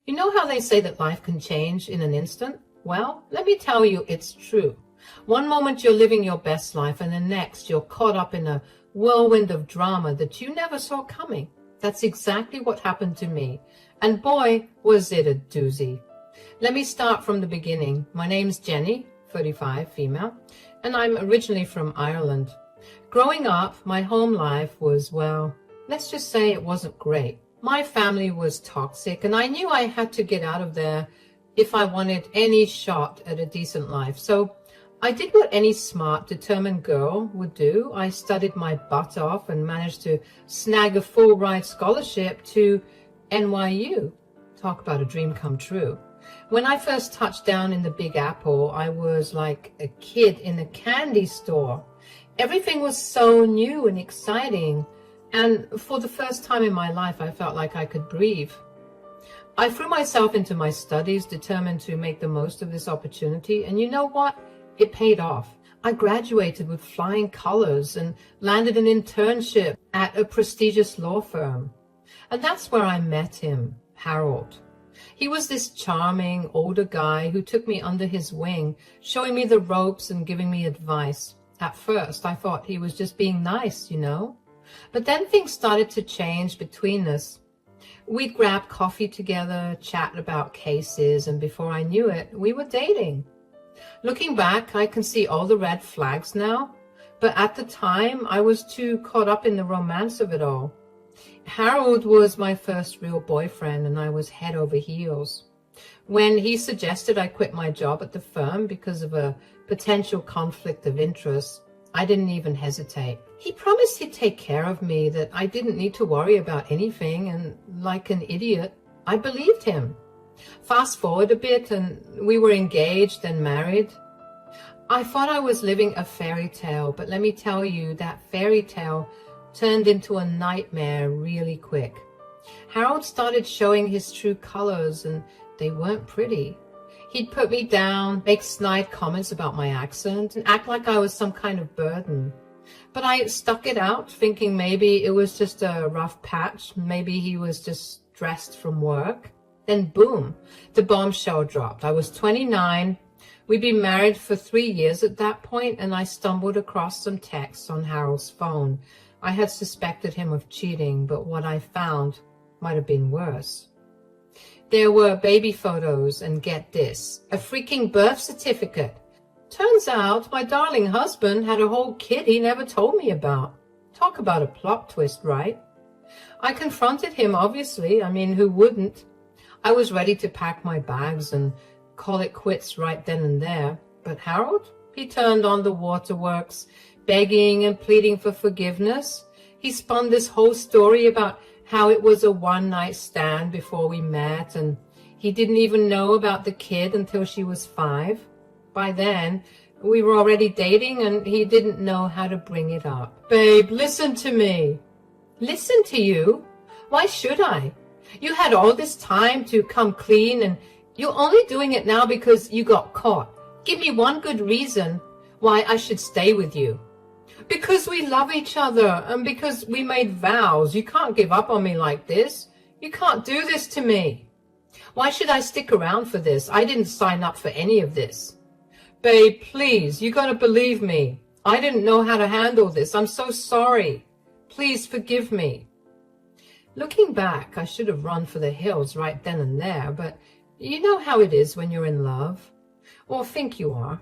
You know how they say that life can change in an instant? Well, let me tell you, it's true. One moment you're living your best life, and the next you're caught up in a whirlwind of drama that you never saw coming. That's exactly what happened to me. And boy, was it a doozy. Let me start from the beginning. My name's Jenny, 35, female, and I'm originally from Ireland. Growing up, my home life was, well, let's just say it wasn't great. My family was toxic, and I knew I had to get out of there if I wanted any shot at a decent life. So I did what any smart, determined girl would do. I studied my butt off and managed to snag a full-ride scholarship to NYU. Talk about a dream come true. When I first touched down in the Big Apple, I was like a kid in a candy store. Everything was so new and exciting. And for the first time in my life, I felt like I could breathe. I threw myself into my studies, determined to make the most of this opportunity. And you know what? It paid off. I graduated with flying colors and landed an internship at a prestigious law firm. And that's where I met him, Harold. He was this charming, older guy who took me under his wing, showing me the ropes and giving me advice. At first, I thought he was just being nice, you know. But then things started to change between us. We'd grab coffee together, chat about cases, and before I knew it, we were dating. Looking back, I can see all the red flags now, but at the time, I was too caught up in the romance of it all. Harold was my first real boyfriend, and I was head over heels. When he suggested I quit my job at the firm because of a potential conflict of interest, I didn't even hesitate. He promised he'd take care of me, that I didn't need to worry about anything, and like an idiot, I believed him. Fast forward a bit, and we were engaged and married. I thought I was living a fairy tale, but let me tell you, that fairy tale turned into a nightmare really quick. Harold started showing his true colors, and they weren't pretty. He'd put me down, make snide comments about my accent, and act like I was some kind of burden. But I stuck it out, thinking maybe it was just a rough patch, maybe he was just stressed from work. Then boom, the bombshell dropped. I was 29. We'd been married for 3 years at that point, and I stumbled across some texts on Harold's phone. I had suspected him of cheating, but what I found might have been worse. There were baby photos, and get this, a freaking birth certificate. Turns out my darling husband had a whole kid he never told me about. Talk about a plot twist, right? I confronted him, obviously. I mean, who wouldn't? I was ready to pack my bags and call it quits right then and there. But Harold, he turned on the waterworks, begging and pleading for forgiveness. He spun this whole story about how it was a one-night stand before we met, and he didn't even know about the kid until she was 5. By then, we were already dating, and he didn't know how to bring it up. Babe, listen to me. Listen to you? Why should I? You had all this time to come clean, and you're only doing it now because you got caught. Give me one good reason why I should stay with you. Because we love each other, and because we made vows. You can't give up on me like this. You can't do this to me. Why should I stick around for this? I didn't sign up for any of this. Babe, please, you gotta believe me. I didn't know how to handle this. I'm so sorry. Please forgive me. Looking back, I should have run for the hills right then and there, but you know how it is when you're in love. Or think you are.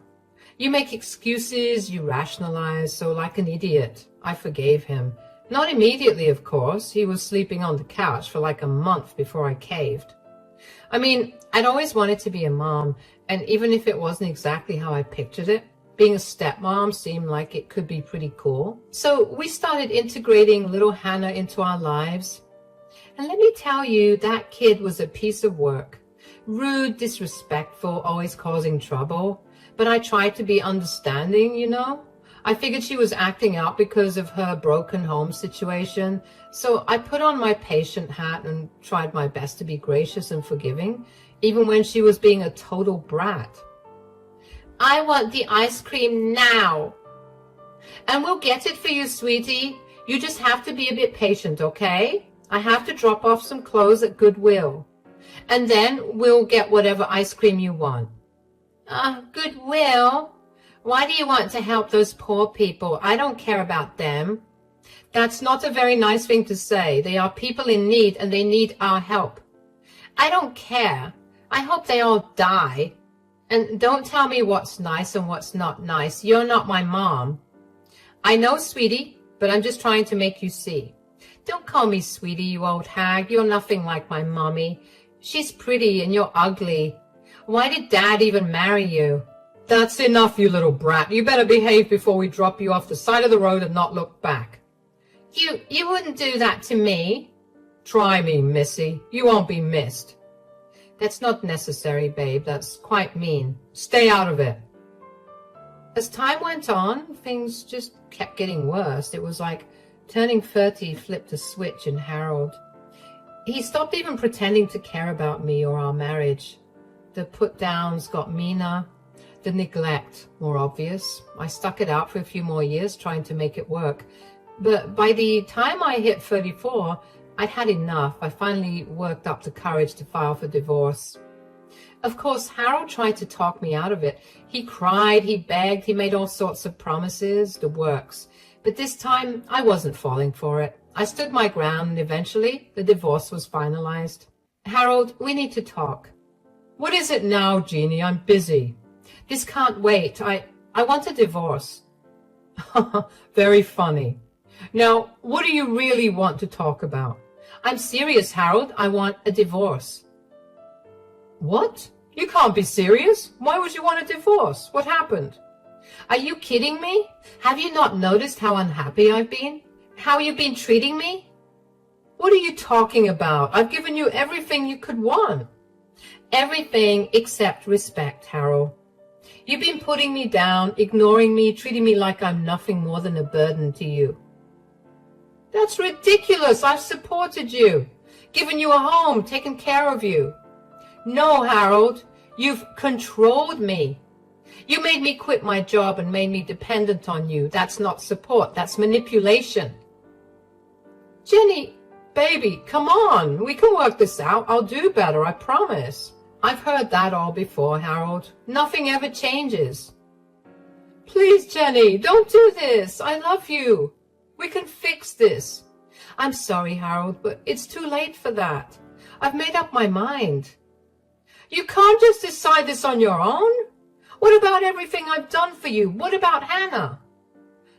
You make excuses, you rationalize, so like an idiot, I forgave him. Not immediately, of course. He was sleeping on the couch for like a month before I caved. I mean, I'd always wanted to be a mom, and even if it wasn't exactly how I pictured it, being a stepmom seemed like it could be pretty cool. So we started integrating little Hannah into our lives. And let me tell you, that kid was a piece of work. Rude, disrespectful, always causing trouble. But I tried to be understanding, you know. I figured she was acting out because of her broken home situation. So I put on my patient hat and tried my best to be gracious and forgiving, even when she was being a total brat. I want the ice cream now. And we'll get it for you, sweetie. You just have to be a bit patient, okay? I have to drop off some clothes at Goodwill. and then we'll get whatever ice cream you want. Goodwill? Why do you want to help those poor people? I don't care about them. That's not a very nice thing to say. They are people in need and they need our help. I don't care. I hope they all die. And don't tell me what's nice and what's not nice. You're not my mom. I know, sweetie, but I'm just trying to make you see. Don't call me sweetie, you old hag. You're nothing like my mommy. She's pretty and you're ugly. Why did Dad even marry you? That's enough, you little brat. You better behave before we drop you off the side of the road and not look back. You wouldn't do that to me. Try me, missy. You won't be missed. That's not necessary, babe. That's quite mean. Stay out of it. As time went on, things just kept getting worse. It was like turning 30 flipped a switch in Harold. He stopped even pretending to care about me or our marriage. The put-downs got meaner, the neglect more obvious. I stuck it out for a few more years trying to make it work. But by the time I hit 34, I'd had enough. I finally worked up the courage to file for divorce. Of course, Harold tried to talk me out of it. He cried, he begged, he made all sorts of promises, the works. But this time, I wasn't falling for it. I stood my ground and eventually the divorce was finalized. Harold, we need to talk. What is it now, Jeannie? I'm busy. This can't wait. I want a divorce. Very funny. Now, what do you really want to talk about? I'm serious, Harold. I want a divorce. What? You can't be serious. Why would you want a divorce? What happened? Are you kidding me? Have you not noticed how unhappy I've been? How you've been treating me? What are you talking about? I've given you everything you could want. Everything except respect, Harold. You've been putting me down, ignoring me, treating me like I'm nothing more than a burden to you. That's ridiculous. I've supported you, given you a home, taken care of you. No, Harold, you've controlled me. You made me quit my job and made me dependent on you. That's not support. That's manipulation. Jenny, baby, come on. We can work this out. I'll do better, I promise. I've heard that all before, Harold. Nothing ever changes. Please, Jenny, don't do this. I love you. We can fix this. I'm sorry, Harold, but it's too late for that. I've made up my mind. You can't just decide this on your own. What about everything I've done for you? What about Hannah?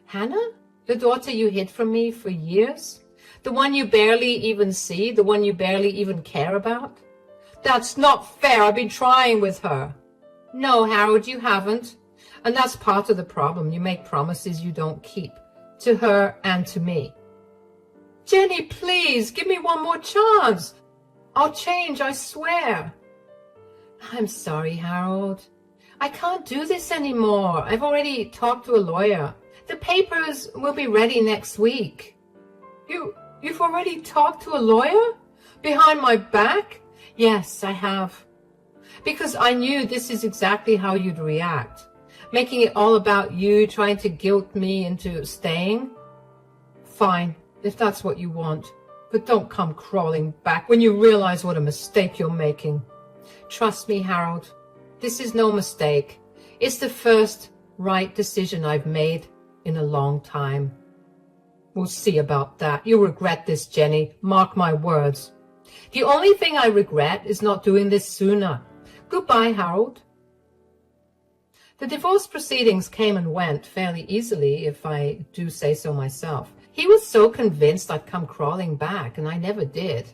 Hannah? The daughter you hid from me for years? The one you barely even see? The one you barely even care about? That's not fair. I've been trying with her. No, Harold, you haven't. And that's part of the problem. You make promises you don't keep. To her and to me. Jenny, please, give me one more chance. I'll change, I swear. I'm sorry, Harold. I can't do this anymore. I've already talked to a lawyer. The papers will be ready next week. You've already talked to a lawyer? Behind my back? Yes, I have. Because I knew this is exactly how you'd react. Making it all about you, trying to guilt me into staying? Fine, if that's what you want. But don't come crawling back when you realize what a mistake you're making. Trust me, Harold. This is no mistake. It's the first right decision I've made in a long time. We'll see about that. You'll regret this, Jenny. Mark my words. The only thing I regret is not doing this sooner. Goodbye, Harold. The divorce proceedings came and went fairly easily, if I do say so myself. He was so convinced I'd come crawling back, and I never did.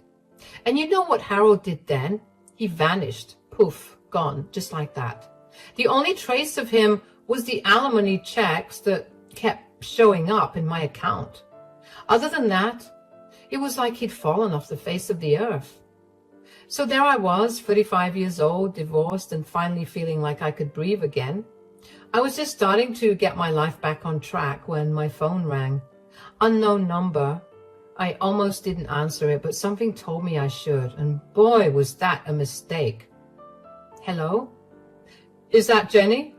And you know what Harold did then? He vanished. Poof, gone, just like that. The only trace of him was the alimony checks that kept showing up in my account. Other than that, it was like he'd fallen off the face of the earth. So there I was, 35 years old, divorced, and finally feeling like I could breathe again. I was just starting to get my life back on track when my phone rang. Unknown number. I almost didn't answer it, but something told me I should, and boy, was that a mistake. Hello? Is that Jenny?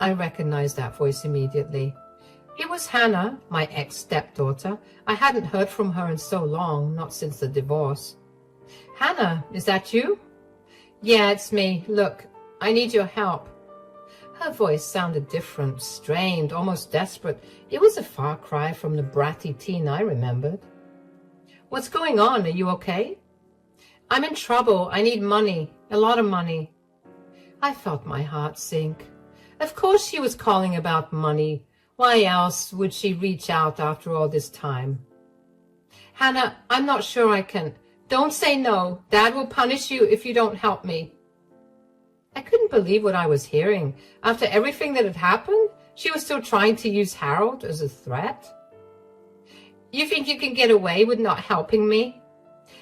I recognized that voice immediately. It was Hannah, my ex-stepdaughter. I hadn't heard from her in so long, not since the divorce. Hannah, is that you? Yeah, it's me. Look, I need your help. Her voice sounded different, strained, almost desperate. It was a far cry from the bratty teen I remembered. What's going on? Are you okay? I'm in trouble. I need money. A lot of money. I felt my heart sink. Of course she was calling about money. Why else would she reach out after all this time? Hannah, I'm not sure I can. Don't say no. Dad will punish you if you don't help me. I couldn't believe what I was hearing. After everything that had happened, she was still trying to use Harold as a threat. You think you can get away with not helping me?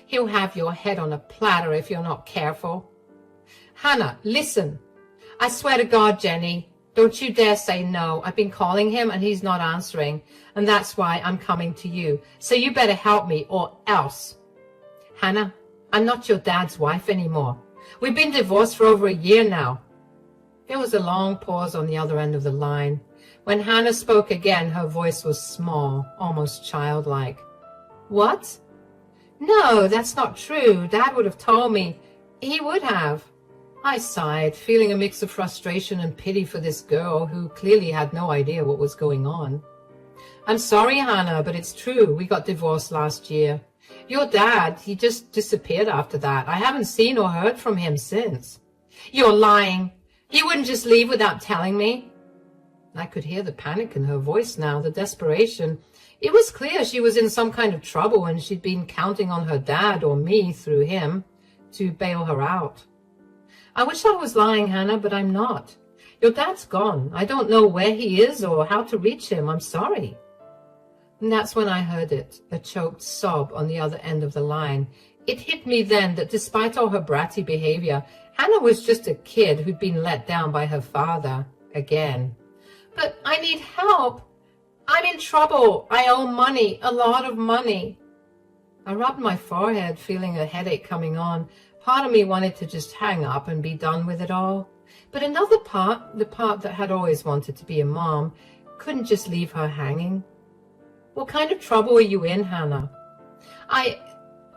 He'll have your head on a platter if you're not careful. Hannah, listen. I swear to God, Jenny, don't you dare say no. I've been calling him and he's not answering, and that's why I'm coming to you. So you better help me or else. Hannah, I'm not your dad's wife anymore. We've been divorced for over a year now. There was a long pause on the other end of the line. When Hannah spoke again, her voice was small, almost childlike. What? No, that's not true. Dad would have told me. He would have. I sighed, feeling a mix of frustration and pity for this girl who clearly had no idea what was going on. I'm sorry, Hannah, but it's true. We got divorced last year. Your dad, he just disappeared after that. I haven't seen or heard from him since. You're lying. He wouldn't just leave without telling me. I could hear the panic in her voice now, the desperation. It was clear she was in some kind of trouble and she'd been counting on her dad or me through him to bail her out. I wish I was lying, Hannah, but I'm not. Your dad's gone. I don't know where he is or how to reach him. I'm sorry. And that's when I heard it, a choked sob on the other end of the line. It hit me then that despite all her bratty behavior, Hannah was just a kid who'd been let down by her father again. But I need help. I'm in trouble. I owe money, a lot of money. I rubbed my forehead, feeling a headache coming on. Part of me wanted to just hang up and be done with it all. But another part, the part that had always wanted to be a mom, couldn't just leave her hanging. What kind of trouble are you in, Hannah? I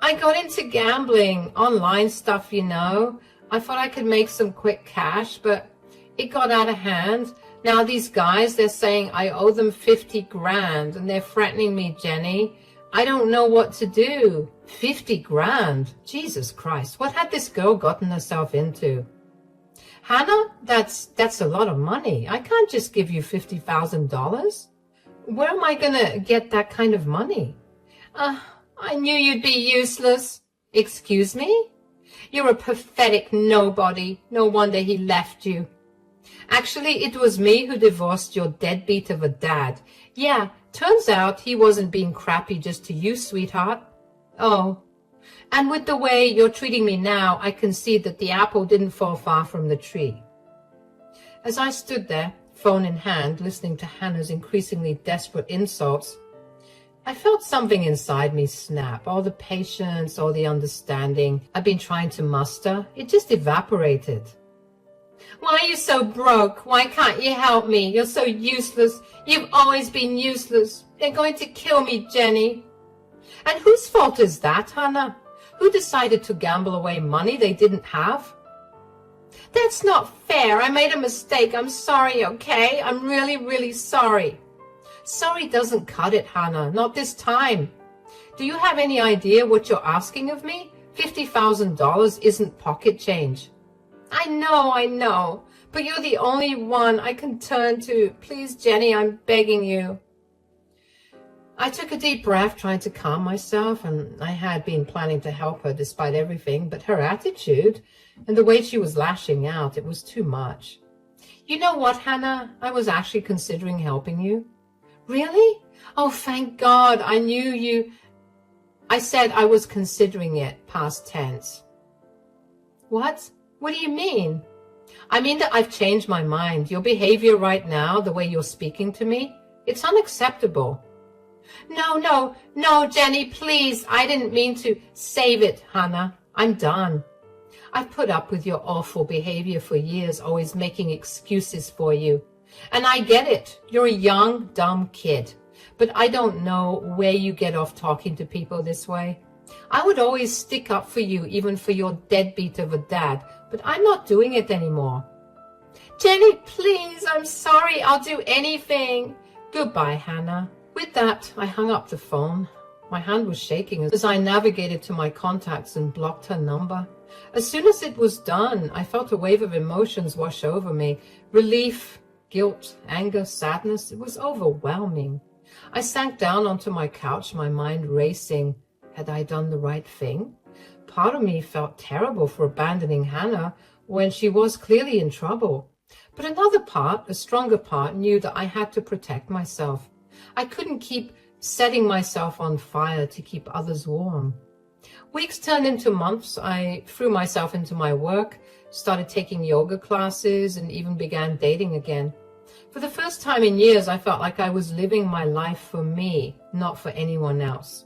got into gambling, online stuff, you know. I thought I could make some quick cash, but it got out of hand. Now these guys, they're saying I owe them 50 grand and they're threatening me, Jenny. I don't know what to do. 50 grand? Jesus Christ, what had this girl gotten herself into? Hannah, that's a lot of money. I can't just give you $50,000. Where am I going to get that kind of money? I knew you'd be useless. Excuse me? You're a pathetic nobody. No wonder he left you. Actually, it was me who divorced your deadbeat of a dad. Yeah, turns out he wasn't being crappy just to you, sweetheart. Oh, and with the way you're treating me now, I can see that the apple didn't fall far from the tree. As I stood there, phone in hand, listening to Hannah's increasingly desperate insults, I felt something inside me snap. All the patience, all the understanding I've been trying to muster, it just evaporated. Why are you so broke? Why can't you help me? You're so useless. You've always been useless. They're going to kill me, Jenny. And whose fault is that, Hannah? Who decided to gamble away money they didn't have? That's not fair. I made a mistake. I'm sorry, okay? I'm really, really sorry. Sorry doesn't cut it, Hannah. Not this time. Do you have any idea what you're asking of me? $50,000 isn't pocket change. I know. But you're the only one I can turn to. Please, Jenny, I'm begging you. I took a deep breath, trying to calm myself, and I had been planning to help her despite everything, but her attitude and the way she was lashing out, it was too much. You know what, Hannah? I was actually considering helping you. Really? Oh, thank God. I knew you. I said I was considering it, past tense. What? What do you mean? I mean that I've changed my mind. Your behavior right now, the way you're speaking to me, it's unacceptable. No, Jenny, please. I didn't mean to. Save it, Hannah. I'm done. I've put up with your awful behavior for years, always making excuses for you. And I get it. You're a young, dumb kid. But I don't know where you get off talking to people this way. I would always stick up for you, even for your deadbeat of a dad, but I'm not doing it anymore. Jenny, please, I'm sorry, I'll do anything. Goodbye, Hannah. With that, I hung up the phone. My hand was shaking as I navigated to my contacts and blocked her number. As soon as it was done, I felt a wave of emotions wash over me. Relief, guilt, anger, sadness. It was overwhelming. I sank down onto my couch, my mind racing. Had I done the right thing? Part of me felt terrible for abandoning Hannah when she was clearly in trouble. But another part, a stronger part, knew that I had to protect myself. I couldn't keep setting myself on fire to keep others warm. Weeks turned into months. I threw myself into my work, started taking yoga classes, and even began dating again. For the first time in years, I felt like I was living my life for me, not for anyone else.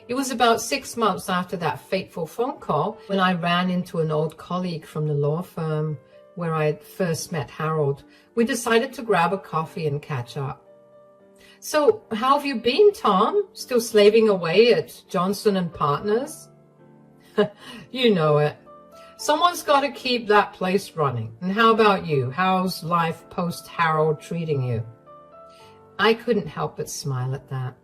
It was about 6 months after that fateful phone call when I ran into an old colleague from the law firm where I had first met Harold. We decided to grab a coffee and catch up. So, how have you been, Tom? Still slaving away at Johnson & Partners? You know it. Someone's got to keep that place running. And how about you? How's life post-Harold treating you? I couldn't help but smile at that.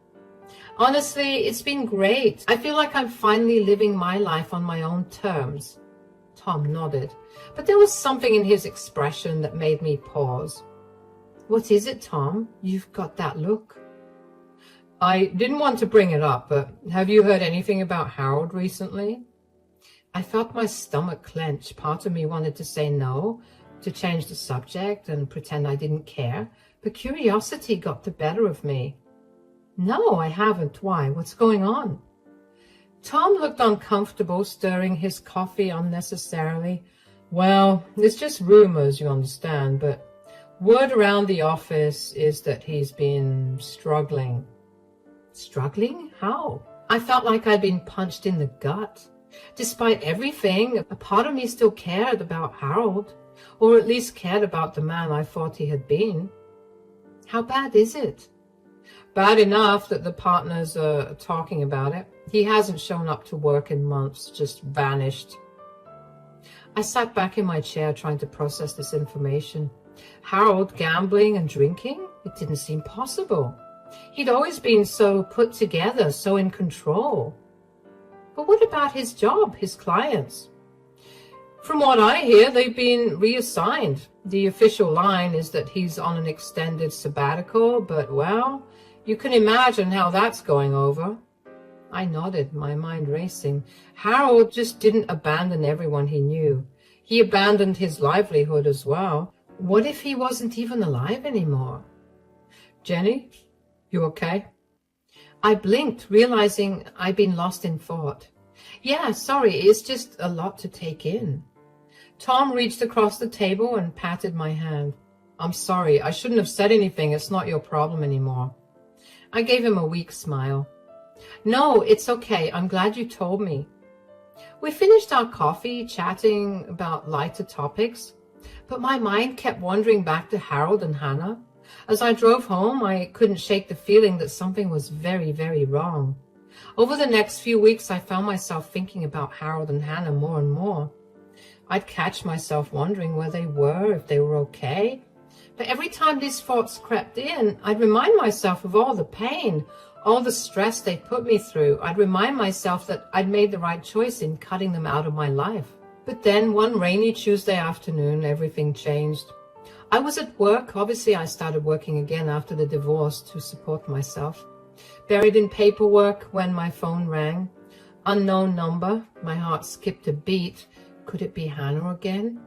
Honestly, it's been great. I feel like I'm finally living my life on my own terms. Tom nodded, but there was something in his expression that made me pause. What is it, Tom? You've got that look. I didn't want to bring it up, but have you heard anything about Harold recently? I felt my stomach clench. Part of me wanted to say no, to change the subject and pretend I didn't care, but curiosity got the better of me. No, I haven't. Why? What's going on? Tom looked uncomfortable, stirring his coffee unnecessarily. Well, it's just rumors, you understand, but word around the office is that he's been struggling. Struggling? How? I felt like I'd been punched in the gut. Despite everything, a part of me still cared about Harold, or at least cared about the man I thought he had been. How bad is it? Bad enough that the partners are talking about it. He hasn't shown up to work in months, just vanished. I sat back in my chair trying to process this information. Harold gambling and drinking? It didn't seem possible. He'd always been so put together, so in control. But what about his job, his clients? From what I hear, they've been reassigned. The official line is that he's on an extended sabbatical, but, well, you can imagine how that's going over. I nodded, my mind racing. Harold just didn't abandon everyone he knew. He abandoned his livelihood as well. What if he wasn't even alive anymore? Jenny, you okay? I blinked, realizing I'd been lost in thought. Yeah, sorry, it's just a lot to take in. Tom reached across the table and patted my hand. I'm sorry, I shouldn't have said anything. It's not your problem anymore. I gave him a weak smile. No, it's okay. I'm glad you told me. We finished our coffee, chatting about lighter topics, but my mind kept wandering back to Harold and Hannah. As I drove home, I couldn't shake the feeling that something was very, very wrong. Over the next few weeks, I found myself thinking about Harold and Hannah more and more. I'd catch myself wondering where they were, if they were okay. But every time these thoughts crept in, I'd remind myself of all the pain, all the stress they put me through. I'd remind myself that I'd made the right choice in cutting them out of my life. But then one rainy Tuesday afternoon, everything changed. I was at work. Obviously, I started working again after the divorce to support myself. Buried in paperwork when my phone rang. Unknown number. My heart skipped a beat. Could it be Hannah again?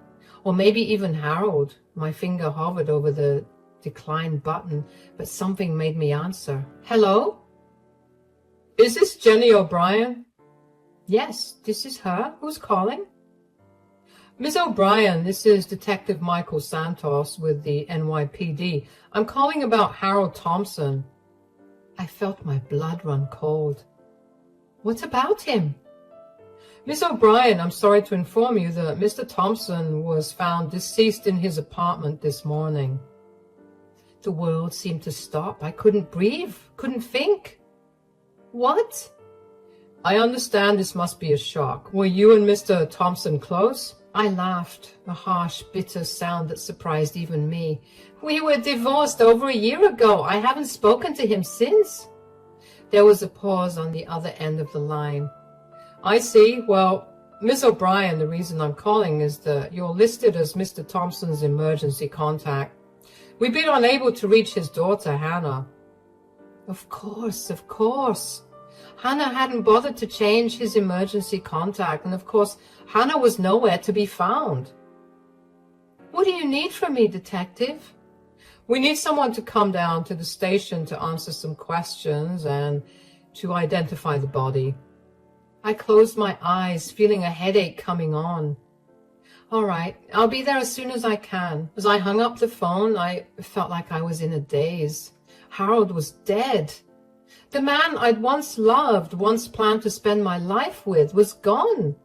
Or maybe even Harold? My finger hovered over the decline button, but something made me answer. Hello? Is this Jenny O'Brien? Yes, this is her. Who's calling? Miss O'Brien, this is Detective Michael Santos with the NYPD. I'm calling about Harold Thompson. I felt my blood run cold. What about him? Miss O'Brien, I'm sorry to inform you that Mr. Thompson was found deceased in his apartment this morning. The world seemed to stop. I couldn't breathe, couldn't think. What? I understand this must be a shock. Were you and Mr. Thompson close? I laughed, a harsh, bitter sound that surprised even me. We were divorced over a year ago. I haven't spoken to him since. There was a pause on the other end of the line. I see. Well, Miss O'Brien, the reason I'm calling is that you're listed as Mr. Thompson's emergency contact. We've been unable to reach his daughter, Hannah. Of course. Hannah hadn't bothered to change his emergency contact, and of course, Hannah was nowhere to be found. What do you need from me, Detective? We need someone to come down to the station to answer some questions and to identify the body. I closed my eyes, feeling a headache coming on. All right, I'll be there as soon as I can. As I hung up the phone, I felt like I was in a daze. Harold was dead. The man I'd once loved, once planned to spend my life with, was gone.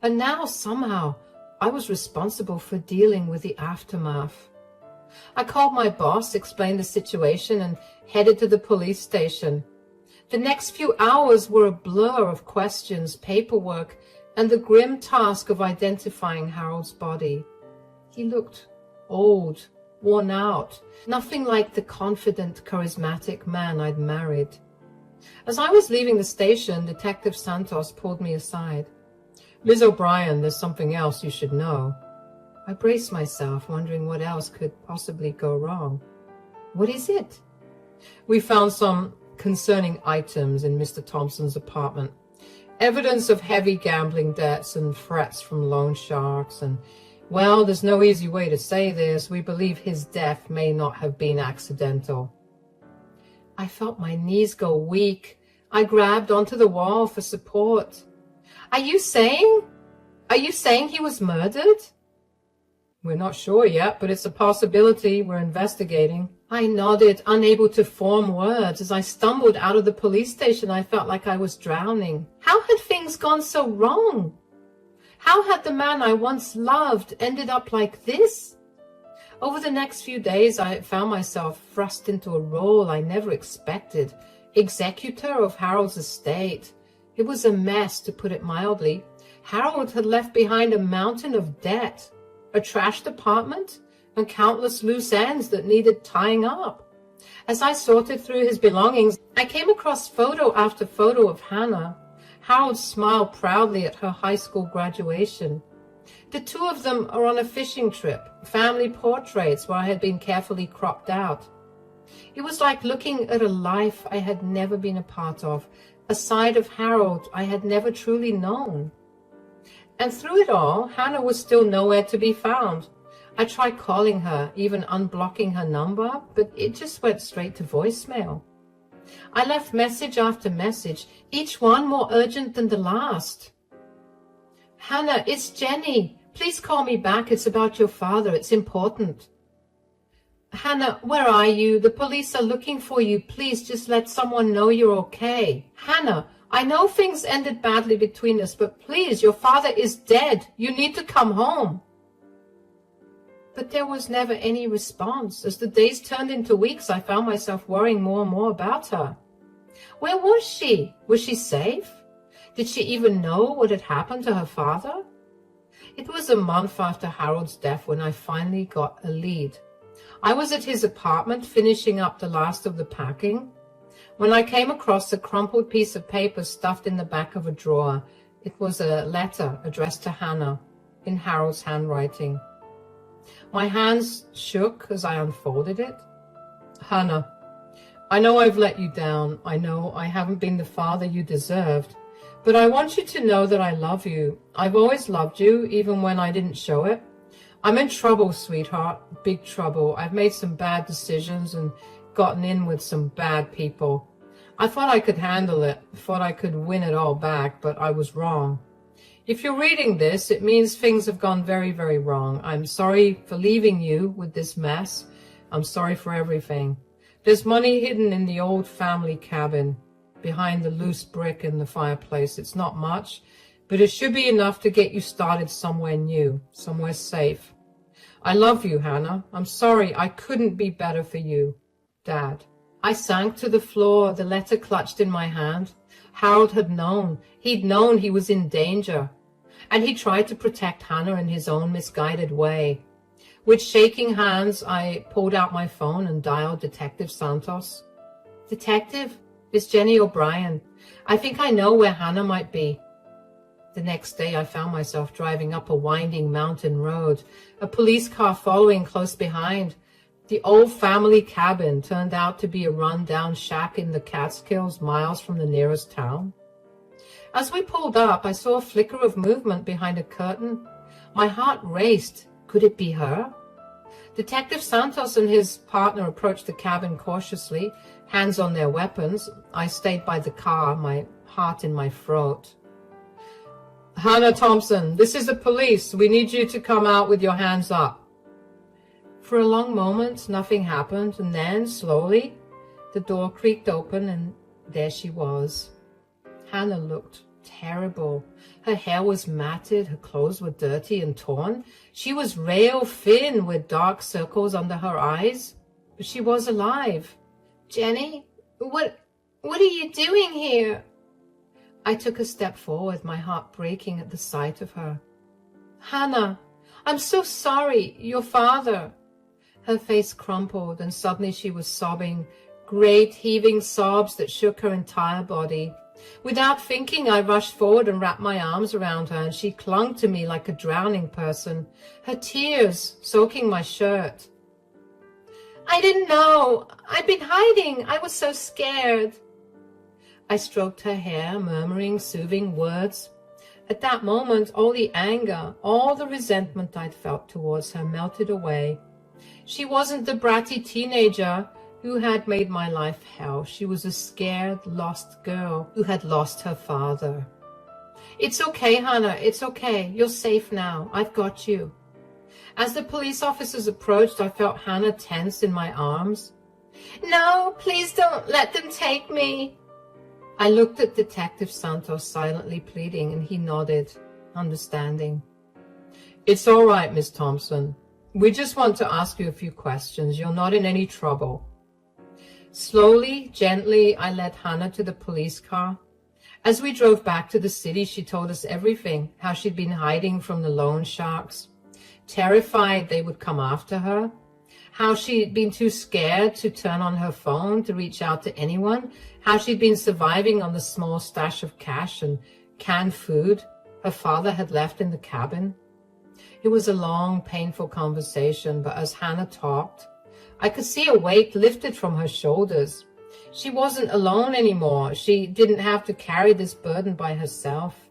And now, somehow, I was responsible for dealing with the aftermath. I called my boss, explained the situation, and headed to the police station. The next few hours were a blur of questions, paperwork, and the grim task of identifying Harold's body. He looked old, worn out, nothing like the confident, charismatic man I'd married. As I was leaving the station, Detective Santos pulled me aside. Miss O'Brien, there's something else you should know. I braced myself, wondering what else could possibly go wrong. What is it? We found some concerning items in Mr. Thompson's apartment. Evidence of heavy gambling debts and threats from loan sharks, and, well, there's no easy way to say this. We believe his death may not have been accidental. I felt my knees go weak. I grabbed onto the wall for support. Are you saying he was murdered? We're not sure yet, but it's a possibility. We're investigating. I nodded, unable to form words. As I stumbled out of the police station, I felt like I was drowning. How had things gone so wrong? How had the man I once loved ended up like this? Over the next few days, I found myself thrust into a role I never expected, executor of Harold's estate. It was a mess, to put it mildly. Harold had left behind a mountain of debt, a trashed apartment, and countless loose ends that needed tying up. As I sorted through his belongings, I came across photo after photo of Hannah. Harold smiled proudly at her high school graduation. The two of them are on a fishing trip, family portraits where I had been carefully cropped out. It was like looking at a life I had never been a part of, a side of Harold I had never truly known. And through it all, Hannah was still nowhere to be found. I tried calling her, even unblocking her number, but it just went straight to voicemail. I left message after message, each one more urgent than the last. Hannah, it's Jenny. Please call me back. It's about your father. It's important. Hannah, where are you? The police are looking for you. Please just let someone know you're okay. Hannah, I know things ended badly between us, but please, your father is dead. You need to come home. But there was never any response. As the days turned into weeks, I found myself worrying more and more about her. Where was she? Was she safe? Did she even know what had happened to her father? It was a month after Harold's death when I finally got a lead. I was at his apartment finishing up the last of the packing when I came across a crumpled piece of paper stuffed in the back of a drawer. It was a letter addressed to Hannah in Harold's handwriting. My hands shook as I unfolded it. Hannah, I know I've let you down. I know I haven't been the father you deserved, but I want you to know that I love you. I've always loved you, even when I didn't show it. I'm in trouble, sweetheart, big trouble. I've made some bad decisions and gotten in with some bad people. I thought I could handle it, thought I could win it all back, but I was wrong. If you're reading this, it means things have gone very, very wrong. I'm sorry for leaving you with this mess. I'm sorry for everything. There's money hidden in the old family cabin, behind the loose brick in the fireplace. It's not much, but it should be enough to get you started somewhere new, somewhere safe. I love you, Hannah. I'm sorry I couldn't be better for you. Dad. I sank to the floor, the letter clutched in my hand. Harold had known. He'd known he was in danger. And he tried to protect Hannah in his own misguided way. With shaking hands, I pulled out my phone and dialed Detective Santos. Detective, it's Jenny O'Brien. I think I know where Hannah might be. The next day, I found myself driving up a winding mountain road, a police car following close behind. The old family cabin turned out to be a run-down shack in the Catskills, miles from the nearest town. As we pulled up, I saw a flicker of movement behind a curtain. My heart raced. Could it be her? Detective Santos and his partner approached the cabin cautiously, hands on their weapons. I stayed by the car, my heart in my throat. Hannah Thompson, this is the police. We need you to come out with your hands up. For a long moment, nothing happened, and then, slowly, the door creaked open, and there she was. Hannah looked terrible. Her hair was matted, her clothes were dirty and torn. She was rail thin with dark circles under her eyes, but she was alive. Jenny, what are you doing here? I took a step forward, my heart breaking at the sight of her. Hannah, I'm so sorry, your father. Her face crumpled, and suddenly she was sobbing, great heaving sobs that shook her entire body. Without thinking, I rushed forward and wrapped my arms around her, and she clung to me like a drowning person, her tears soaking my shirt. I didn't know. I'd been hiding. I was so scared. I stroked her hair, murmuring soothing words. At that moment, all the anger, all the resentment I'd felt towards her melted away. She wasn't the bratty teenager who had made my life hell. She was a scared, lost girl who had lost her father. It's okay, Hannah. It's okay. You're safe now. I've got you. As the police officers approached, I felt Hannah tense in my arms. No, please don't let them take me. I looked at Detective Santos, silently pleading, and he nodded, understanding. It's all right, Miss Thompson. We just want to ask you a few questions. You're not in any trouble. Slowly, gently, I led Hannah to the police car. As we drove back to the city, she told us everything, how she'd been hiding from the loan sharks, terrified they would come after her, how she'd been too scared to turn on her phone to reach out to anyone, how she'd been surviving on the small stash of cash and canned food her father had left in the cabin. It was a long, painful conversation, but as Hannah talked, I could see a weight lifted from her shoulders. She wasn't alone anymore. She didn't have to carry this burden by herself.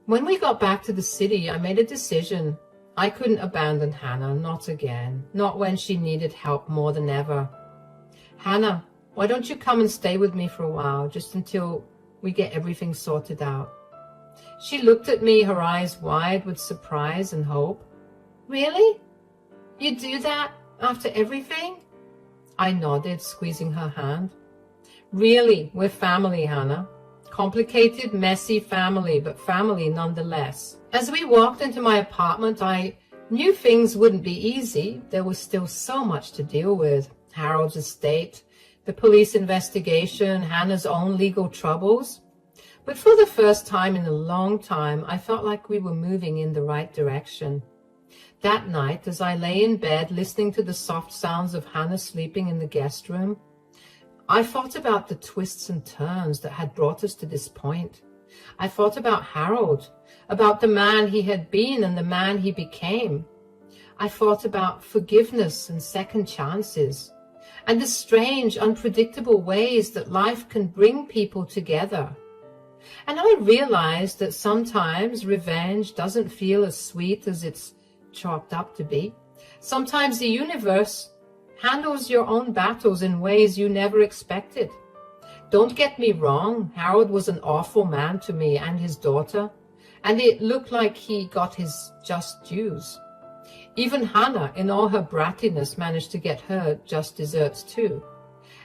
When we got back to the city, I made a decision. I couldn't abandon Hannah, not again, not when she needed help more than ever. Hannah, why don't you come and stay with me for a while, just until we get everything sorted out? She looked at me, her eyes wide with surprise and hope. Really? You do that after everything? I nodded, squeezing her hand. Really, we're family, Hannah. Complicated, messy family, but family nonetheless. As we walked into my apartment, I knew things wouldn't be easy. There was still so much to deal with. Harold's estate, the police investigation, Hannah's own legal troubles. But for the first time in a long time, I felt like we were moving in the right direction. That night, as I lay in bed listening to the soft sounds of Hannah sleeping in the guest room, I thought about the twists and turns that had brought us to this point. I thought about Harold, about the man he had been and the man he became. I thought about forgiveness and second chances, and the strange, unpredictable ways that life can bring people together. And I realized that sometimes revenge doesn't feel as sweet as it's chalked up to be. Sometimes the universe handles your own battles in ways you never expected. Don't get me wrong, Harold was an awful man to me and his daughter, and it looked like he got his just dues. Even Hannah, in all her brattiness, managed to get her just desserts too.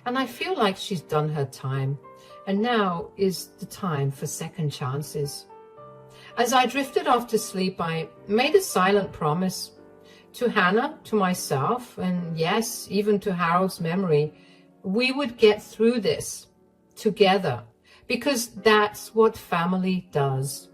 And I feel like she's done her time, and now is the time for second chances. As I drifted off to sleep, I made a silent promise to Hannah, to myself, and yes, even to Harold's memory. we would get through this together, because that's what family does.